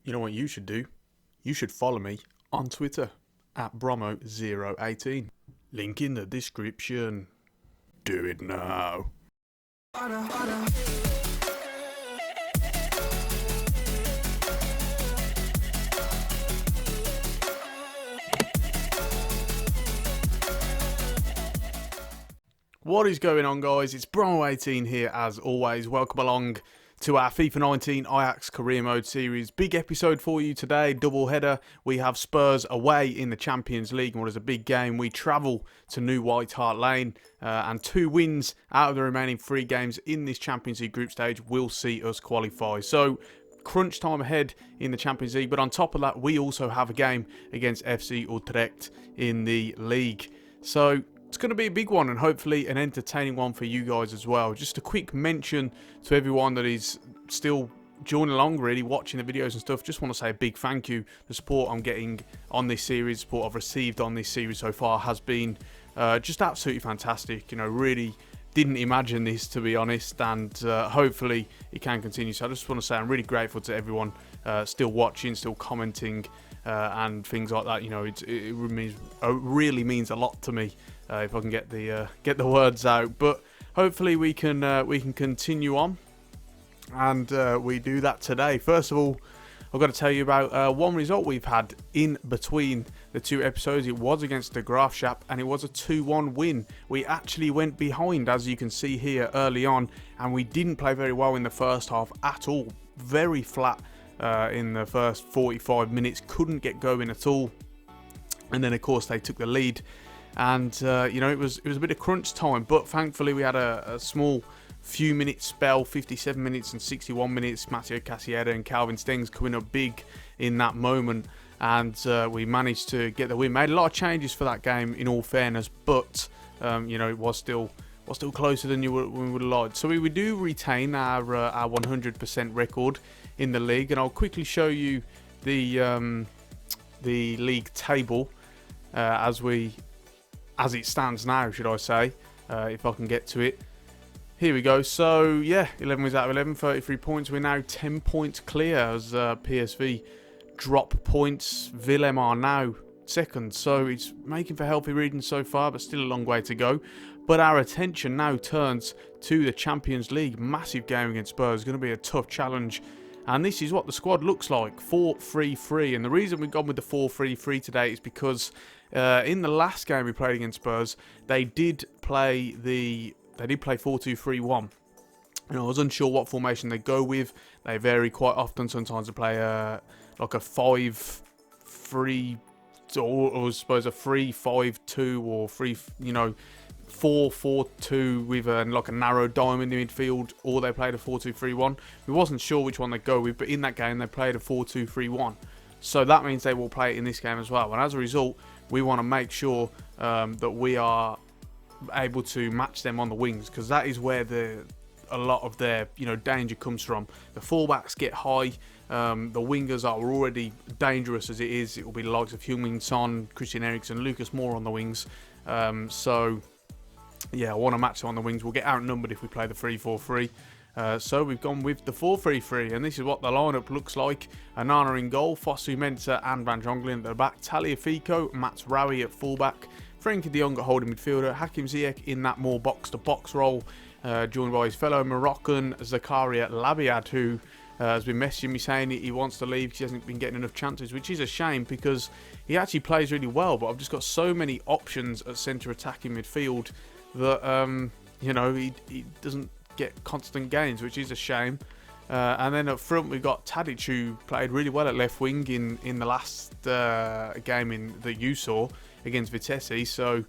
You know what you should do? You should follow me on Twitter at Bromo018. Link in the description. Do it now. What is going on, guys? It's Bromo18 here as always. Welcome along to our FIFA 19 Ajax career mode series. Big episode for you today, double header. We have Spurs away in the Champions League, and what is a big game. We travel to new White Hart Lane, and 2 wins out of the remaining 3 games in this Champions League group stage will see us qualify. So crunch time ahead in the Champions League, but on top of that, we also have a game against FC Utrecht in the league. So it's going to be a big one and hopefully an entertaining one for you guys as well. Just a quick mention to everyone that is still joining along, really watching the videos and stuff. Just want to say a big thank you. The support I'm getting on this series, support I've received on this series so far has been just absolutely fantastic. You know, really didn't imagine this, to be honest, and hopefully it can continue. So I just want to say I'm really grateful to everyone still watching, still commenting, and things like that. You know, it really means a lot to me. If I can get the words out, but hopefully we can continue on, and we do that today. First of all, I've got to tell you about one result we've had in between the 2 episodes. It was against the Rapture, and it was a 2-1 win. We actually went behind, as you can see here, early on, and we didn't play very well in the first half at all. Very flat in the first 45 minutes. Couldn't get going at all, and then of course they took the lead. And you know, it was a bit of crunch time, but thankfully we had a small few minutes spell, 57 minutes and 61 minutes. Matteo Cassiera and Calvin Stengs coming up big in that moment, and we managed to get the win. Made a lot of changes for that game, in all fairness, but you know, it was still closer than we would have liked. So we do retain our 100% record in the league, and I'll quickly show you the league table as it stands now, should I say, if I can get to it. Here we go. So, yeah, 11 wins out of 11, 33 points. We're now 10 points clear as PSV drop points. Willem are now second, so it's making for healthy reading so far, but still a long way to go. But our attention now turns to the Champions League. Massive game against Spurs. Going to be a tough challenge. And this is what the squad looks like, 4-3-3. And the reason we've gone with the 4-3-3 today is because in the last game we played against Spurs, they did play 4-2-3-1. And I was unsure what formation they go with. They vary quite often. Sometimes they play like a 5-3, or I suppose a 3-5-2, or 4-4-2 with like a narrow diamond in the midfield, or they played a 4-2-3-1. We wasn't sure which one they go with, but in that game they played a 4-2-3-1. So that means they will play it in this game as well. And as a result, we want to make sure that we are able to match them on the wings, because that is where a lot of their danger comes from. The fullbacks get high. The wingers are already dangerous as it is. It will be the likes of Heung-min Son, Christian Eriksen, Lucas Moura on the wings. So yeah, I want to match them on the wings. We'll get outnumbered if we play the 3-4-3. So we've gone with the 4-3-3, and this is what the lineup looks like. Anana in goal, Fosu Mensah and Van Jonglen at the back, Tagliafico, Mats Raui at fullback, Frenkie de Jong at holding midfielder, Hakim Ziyech in that more box-to-box role, joined by his fellow Moroccan Zakaria Labiad, who has been messaging me saying he wants to leave because he hasn't been getting enough chances, which is a shame because he actually plays really well, but I've just got so many options at centre attacking midfield that he doesn't get constant gains, which is a shame. And then up front we've got Tadic, who played really well at left wing in the last game that you saw against Vitesse, so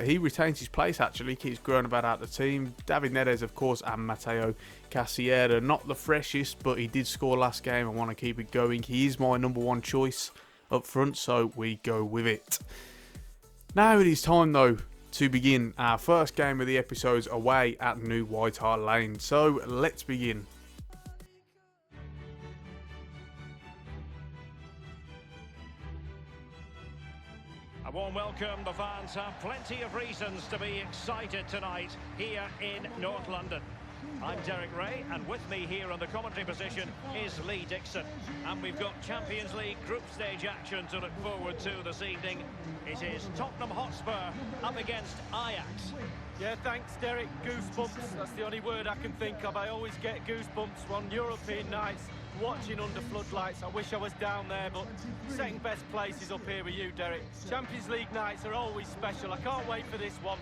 he retains his place, actually keeps growing about out the team. David Neres, of course, and Mateo Cassiera, not the freshest, but he did score last game. I want to keep it going. He is my number 1 choice up front, so we go with it. Now it is time, though, to begin our first game of the episodes away at New White Hart Lane. So let's begin. A warm welcome. The fans have plenty of reasons to be excited tonight here in North London. I'm Derek Ray, and with me here on the commentary position is Lee Dixon. And we've got Champions League group stage action to look forward to this evening. It is Tottenham Hotspur up against Ajax. Yeah, thanks, Derek. Goosebumps, that's the only word I can think of. I always get goosebumps on European nights, watching under floodlights. I wish I was down there, but second best place is up here with you, Derek. Champions League nights are always special. I can't wait for this one.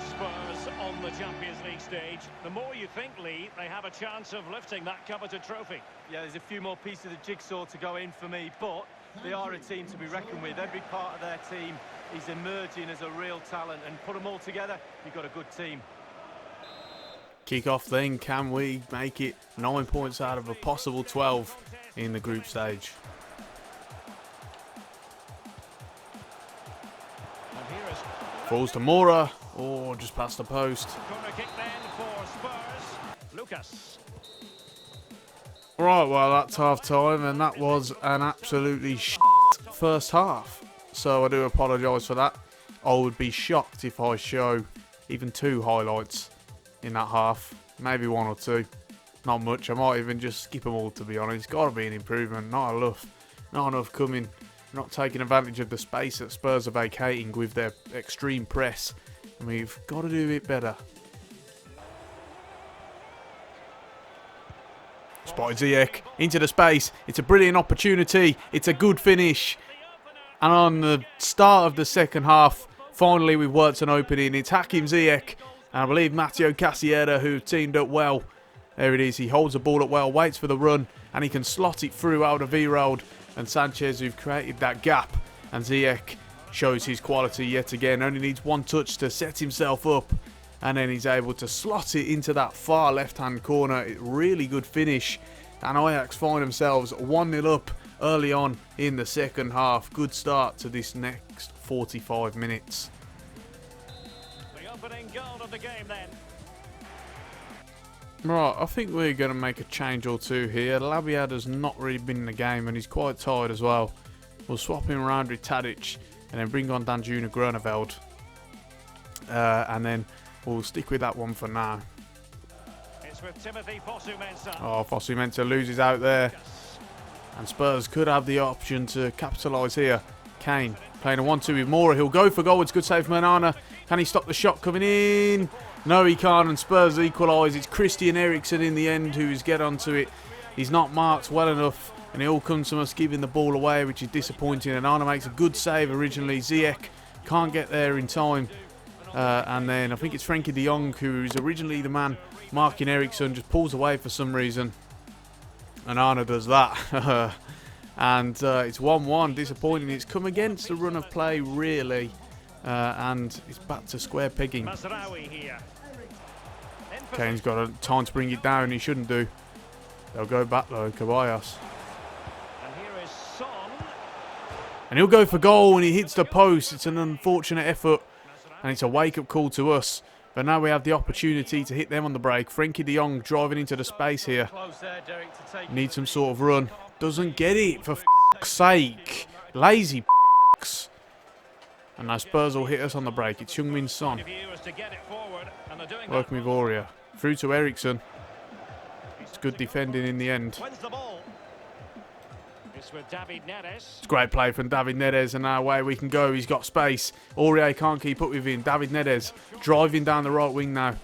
Spurs on the Champions League stage, the more you think, Lee, they have a chance of lifting that coveted trophy. Yeah, there's a few more pieces of the jigsaw to go in for me, but they are a team to be reckoned with. Every part of their team is emerging as a real talent, and put them all together, you've got a good team. Kick off then, can we make it 9 points out of a possible 12 in the group stage? Falls to Mora, or just past the post. Corner kick then for Spurs. Lucas. Right, well, that's half time, and that was an absolutely first half. So I do apologise for that. I would be shocked if I show even 2 highlights in that half. Maybe 1 or 2. Not much. I might even just skip them all, to be honest. Got to be an improvement. Not enough coming. Not taking advantage of the space that Spurs are vacating with their extreme press. And we've got to do a bit better. Spotted Ziyech into the space. It's a brilliant opportunity. It's a good finish. And on the start of the second half, finally we've worked an opening. It's Hakim Ziyech. And I believe Matteo Cassiera, who teamed up well. There it is. He holds the ball up well, waits for the run, and he can slot it through out of Alderweireld and Sanchez, who've created that gap. And Ziyech shows his quality yet again. Only needs 1 touch to set himself up, and then he's able to slot it into that far left-hand corner. Really good finish. And Ajax find themselves 1-0 up early on in the second half. Good start to this next 45 minutes. The opening goal of the game then. Right, I think we're going to make a change or 2 here. Labiad has not really been in the game, and he's quite tired as well. We'll swap him around with Tadic and then bring on Danjuna Grunewald. And then we'll stick with that one for now. It's with Timothy Fosu-Mensah. Oh, Fosu-Mensah loses out there. And Spurs could have the option to capitalise here. Kane playing a 1-2 with Mora. He'll go for goal. It's good save from Onana. Can he stop the shot coming in? No, he can't, and Spurs equalise. It's Christian Eriksen in the end who's get onto it. He's not marked well enough, and it all comes from us giving the ball away, which is disappointing. And Onana makes a good save originally. Ziyech can't get there in time. And then I think it's Frankie de Jong, who's originally the man marking Eriksen, just pulls away for some reason. And Onana does that. And it's 1-1, disappointing. It's come against the run of play, really. And it's back to square pegging. Kane's got a time to bring it down. He shouldn't do. They'll go back though, Caballas. And here is Son. And he'll go for goal and he hits the post. It's an unfortunate effort. And it's a wake-up call to us. But now we have the opportunity to hit them on the break. Frankie de Jong driving into the space here. Needs some sort of run. Doesn't get it, for f***'s sake. Lazy f***s. And now Spurs will hit us on the break. It's Heung-min Son. Working with Aurier. Through to Eriksen. It's good defending in the end. It's great play from David Neres, and now away we can go. He's got space. Aurier can't keep up with him. David Neres driving down the right wing now.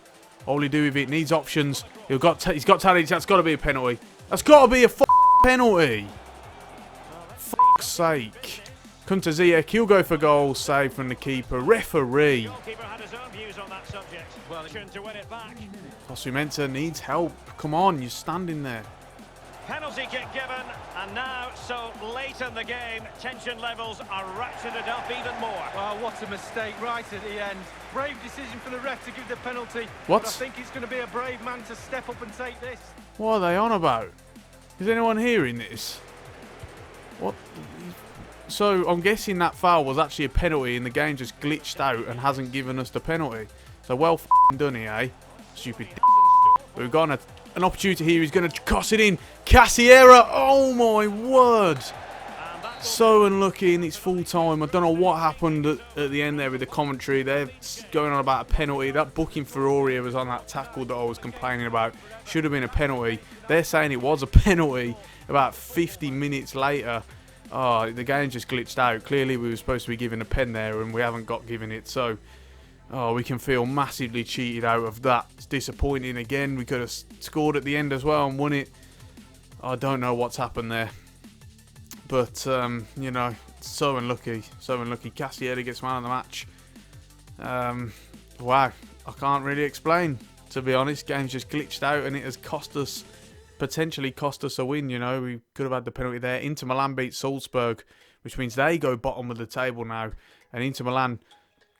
All he do with it, needs options. He's got talent. That's got to be a penalty. That's got to be a penalty. Fuck's sake. Come to Ziyech. He'll go for goal. Save from the keeper. Referee. Fosu-Mensah needs help. Come on, you're standing there. Penalty kick given, And now, so late in the game, tension levels are ratcheted up even more. Well, what a mistake right at the end. Brave decision for the ref to give the penalty. What? But I think it's going to be a brave man to step up and take this. What are they on about? Is anyone hearing this? What? So I'm guessing that foul was actually a penalty and the game just glitched out and hasn't given us the penalty. So well f***ing done here, eh? Stupid d***. We've got an opportunity here. He's going to cross it in. Cassiera. Oh my word. So unlucky and it's full time. I don't know what happened at the end there with the commentary. They're going on about a penalty. That booking Ferrari was on that tackle that I was complaining about. Should have been a penalty. They're saying it was a penalty about 50 minutes later. Oh, the game just glitched out. Clearly we were supposed to be given a pen there and we haven't got given it. So, we can feel massively cheated out of that. It's disappointing again. We could have scored at the end as well and won it. I don't know what's happened there. But, you know, so unlucky. So unlucky. Cassiera gets man of the match. Wow. I can't really explain, to be honest. Game's just glitched out and it has potentially cost us a win, you know. We could have had the penalty there. Inter Milan beat Salzburg, which means they go bottom of the table now. And Inter Milan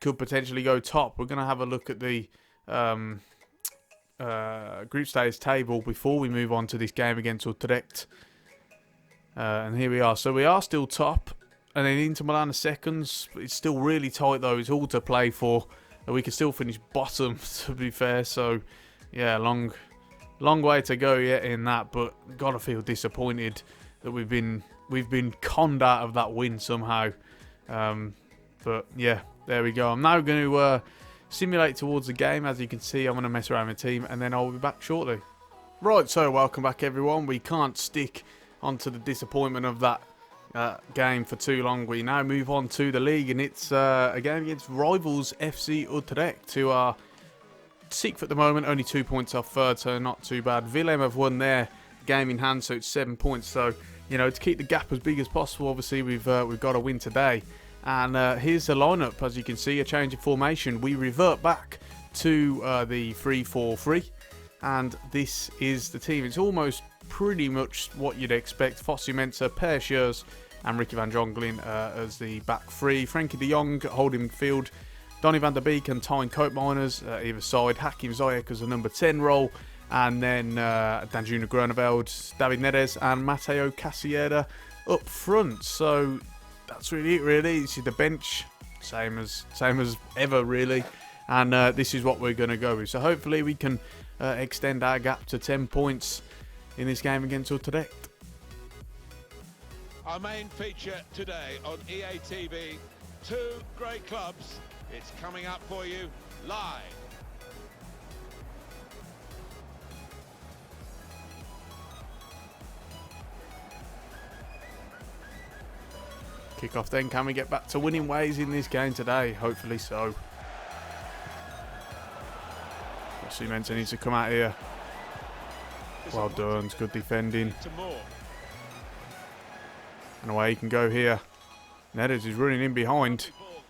could potentially go top. We're going to have a look at the group stage table before we move on to this game against Utrecht. And here we are. So we are still top. And then Inter Milan are seconds. It's still really tight though. It's all to play for. And we can still finish bottom, to be fair. So, yeah, long way to go yet in that. But got to feel disappointed that we've been conned out of that win somehow. But, yeah, there we go. I'm now going to simulate towards the game. As you can see, I'm going to mess around with the team. And then I'll be back shortly. Right, so welcome back, everyone. We can't stick onto the disappointment of that game for too long. We now move on to the league, and it's a game against rivals FC Utrecht, who are 6th at the moment, only 2 points off third, so not too bad. Willem have won their game in hand, so it's 7 points. So, you know, to keep the gap as big as possible, obviously we've got to win today. And here's the lineup. As you can see, a change of formation. We revert back to the 3-4-3, and this is the team. It's almost pretty much what you'd expect. Fosu Mensah, Per Schurz and Ricky van Jonglin as the back three. Frankie de Jong holding midfield. Donny van der Beek and Tyne Koopmeiners either side. Hakim Ziyech as the number 10 role. And then Danjuna Groeneveld, David Neres and Matteo Cassiera up front. So that's really it, really. This is the bench. Same as ever, really. And this is what we're going to go with. So hopefully we can extend our gap to 10 points in this game against Utrecht. Our main feature today on EA TV, two great clubs. It's coming up for you live. Kick off then. Can we get back to winning ways in this game today? Hopefully so. Fosu Mensah needs to come out here. Well done, it's good defending. And away he can go here. Neres is running in behind,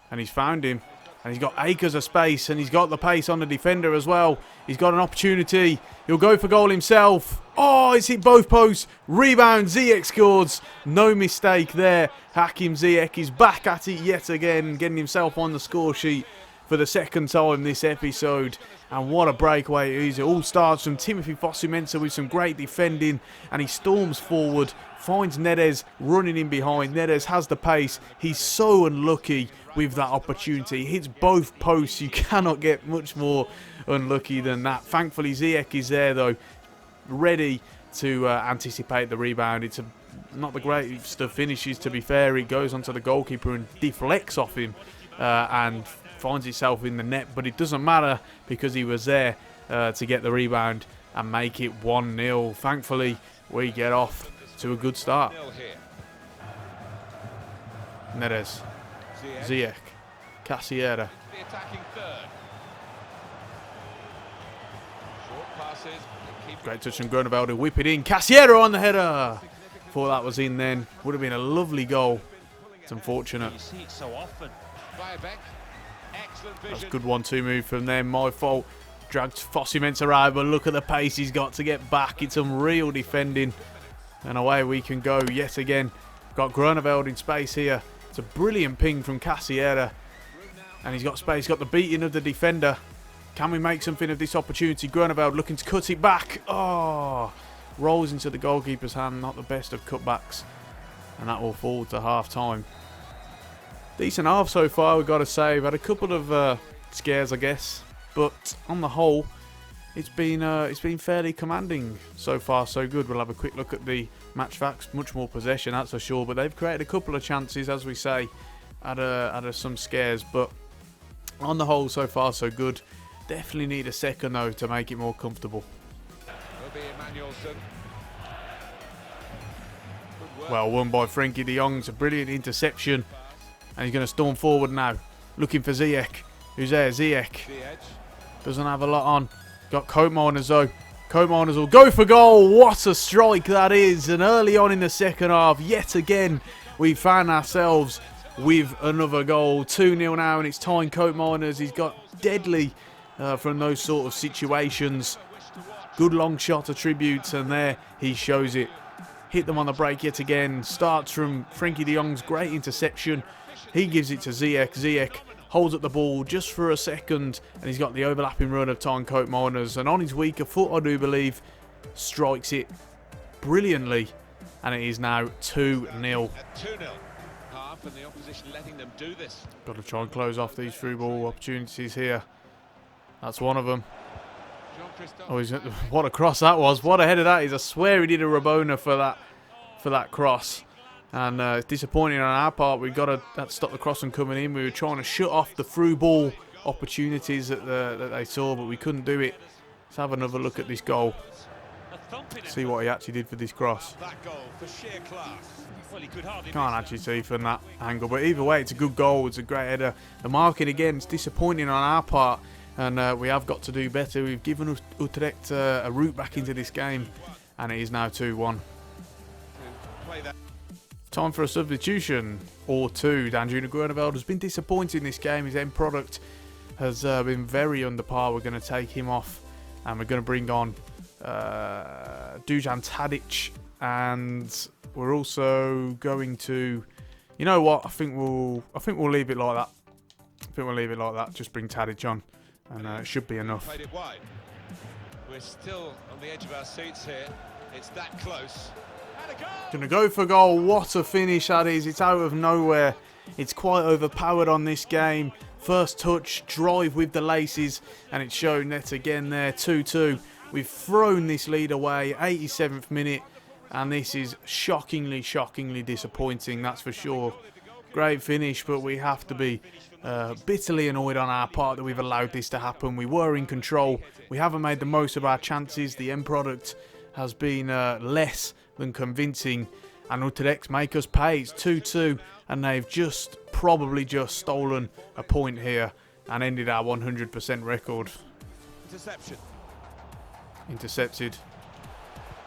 and he's found him. And he's got acres of space, and he's got the pace on the defender as well. He's got an opportunity. He'll go for goal himself. Oh, it's hit both posts. Rebound, Ziyech scores. No mistake there. Hakim Ziyech is back at it yet again, getting himself on the score sheet for the second time this episode. And what a breakaway it is. It all starts from Timothy Fosu Mensah with some great defending, and he storms forward, finds Neres running in behind. Neres has the pace. He's so unlucky with that opportunity. He hits both posts. You cannot get much more unlucky than that. Thankfully, Ziyech is there, though, ready to anticipate the rebound. It's not the greatest of finishes, to be fair. It goes onto the goalkeeper and deflects off him and finds himself in the net, but it doesn't matter because he was there to get the rebound and make it 1-0. Thankfully, we get off to a good start. Neres, Ziyech, Cassiera. The attacking third. Short passes. Great touch from Groeneveld to whip it in. Cassiera on the header. Thought that was in then. Would have been a lovely goal. It's unfortunate. You see it so often. That's a good 1-2 move from them. My fault. Dragged Fosu Mensah out, but look at the pace he's got to get back. It's unreal defending. And away we can go yet again. Got Groeneveld in space here. It's a brilliant ping from Cassiera. And he's got space, got the beating of the defender. Can we make something of this opportunity? Groeneveld looking to cut it back. Oh, rolls into the goalkeeper's hand. Not the best of cutbacks. And that will fall to half-time. Decent half so far, we've got to say. We've had a couple of scares, I guess. But on the whole, it's been fairly commanding so far, so good. We'll have a quick look at the match facts. Much more possession, that's for sure. But they've created a couple of chances, as we say, at some scares. But on the whole, so far, so good. Definitely need a second, though, to make it more comfortable. Well won by Frenkie de Jong. It's a brilliant interception. And he's going to storm forward now. Looking for Ziyech. Who's there? Ziyech. Doesn't have a lot on. Got Koopmeiners, though. Koopmeiners will go for goal. What a strike that is. And early on in the second half, yet again, we found ourselves with another goal. 2-0 now, and it's Tijn Koopmeiners. He's got deadly from those sort of situations. Good long shot attributes, and there he shows it. Hit them on the break yet again. Starts from Frenkie de Jong's great interception. He gives it to Ziyech. Ziyech holds up the ball just for a second, and he's got the overlapping run of Tijn Koopmeiners. And on his weaker foot, I do believe, strikes it brilliantly. And it is now 2-0. 2-0. Half, and the opposition letting them do this. Got to try and close off these through ball opportunities here. That's one of them. Oh, what a cross that was. What a header that is. I swear he did a Rabona for that cross. And it's disappointing on our part. We've got to stop the cross from coming in. We were trying to shut off the through ball opportunities that they saw, but we couldn't do it. Let's have another look at this goal. See what he actually did for this cross. Can't actually see from that angle, but either way, it's a good goal. It's a great header. The marking again, it's disappointing on our part, and we have got to do better. We've given Utrecht a route back into this game, and it is now 2-1. Time for a substitution or two. Danjuna Groeneveld has been disappointing this game. His end product has been very under par. We're going to take him off, and we're going to bring on Dusan Tadic, and we're also going to, you know what? I think we'll leave it like that. Just bring Tadic on, and it should be enough. We're still on the edge of our seats here. It's that close. Gonna go for goal. What a finish that is. It's out of nowhere. It's quite overpowered on this game. First touch, drive with the laces, and it's shown net again there. 2-2. We've thrown this lead away. 87th minute, and this is shockingly disappointing, that's for sure. Great finish, but we have to be bitterly annoyed on our part that we've allowed this to happen. We were in control. We haven't made the most of our chances. The end product has been less than convincing, and Utrecht make us pay. It's 2-2, and they've probably just stolen a point here and ended our 100% record. Intercepted.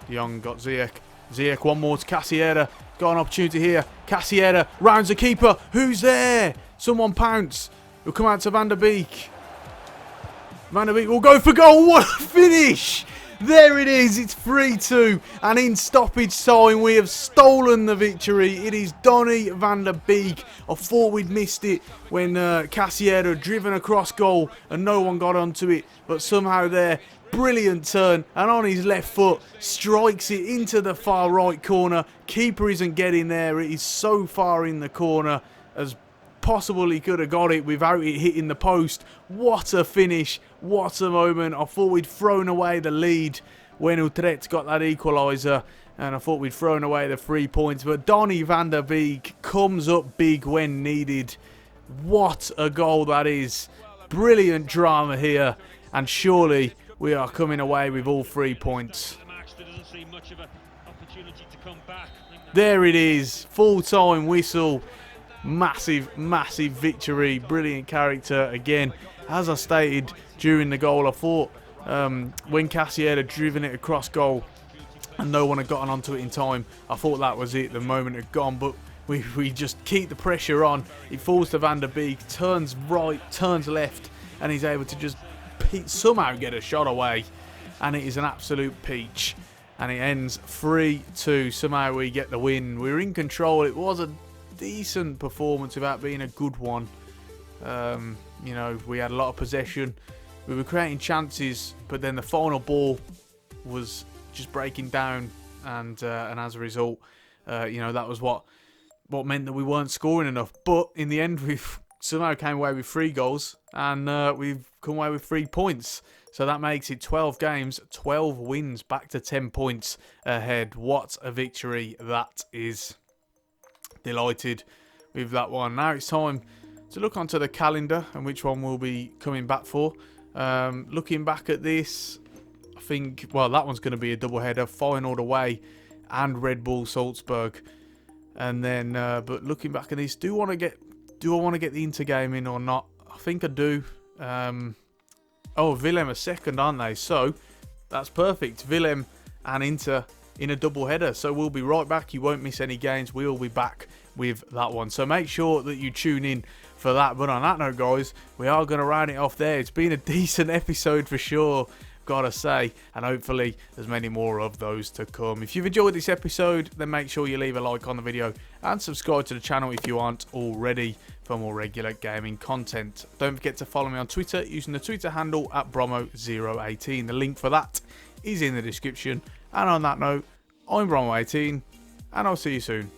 De Jong got Ziyech. Ziyech one more to Cassiera. Got an opportunity here. Cassiera rounds the keeper. Who's there? Someone pounce. We'll come out to Van der Beek. Van der Beek will go for goal. What a finish! There it is, it's 3-2, and in stoppage time we have stolen the victory. It is Donny van der Beek. I thought we'd missed it when Cassiera had driven across goal and no one got onto it, but somehow there, brilliant turn, and on his left foot, strikes it into the far right corner. Keeper isn't getting there, it is so far in the corner as possible he could have got it without it hitting the post. What a finish, what a moment. I thought we'd thrown away the lead when Utrecht got that equaliser, and I thought we'd thrown away the 3 points, but Donny van der Beek comes up big when needed. What a goal that is. Brilliant drama here, and surely we are coming away with all 3 points. There it is, full-time whistle. Massive victory. Brilliant character again. As I stated during the goal, I thought when Cassiera had driven it across goal and no one had gotten onto it in time, I thought that was it. The moment had gone, but we just keep the pressure on. It falls to Van der Beek, turns right, turns left, and he's able to just somehow get a shot away. And it is an absolute peach. and it ends 3-2. Somehow we get the win. We were in control. It was a decent performance without being a good one. You know, we had a lot of possession. We were creating chances, but then the final ball was just breaking down, and as a result, you know, that was what meant that we weren't scoring enough. But in the end, we've somehow came away with 3 goals, and we've come away with 3 points. So that makes it 12 games, 12 wins, back to 10 points ahead. What a victory that is. Delighted with that one. Now it's time to look onto the calendar and which one we'll be coming back for. Looking back at this, I think, well, that one's going to be a double-header, Feyenoord away and Red Bull Salzburg. And then, but looking back at this, do I want to get the Inter game in or not? I think I do. Oh, Willem are second, aren't they? So that's perfect. Willem and Inter in a double header. So we'll be right back. You won't miss any games. We'll be back with that one. So make sure that you tune in for that. But on that note, guys, we are going to round it off there. It's been a decent episode for sure, gotta say, and hopefully there's many more of those to come. If you've enjoyed this episode, then make sure you leave a like on the video and subscribe to the channel if you aren't already for more regular gaming content. Don't forget to follow me on Twitter using the Twitter handle at Bromo018. The link for that is in the description. And on that note, I'm Bromo18, and I'll see you soon.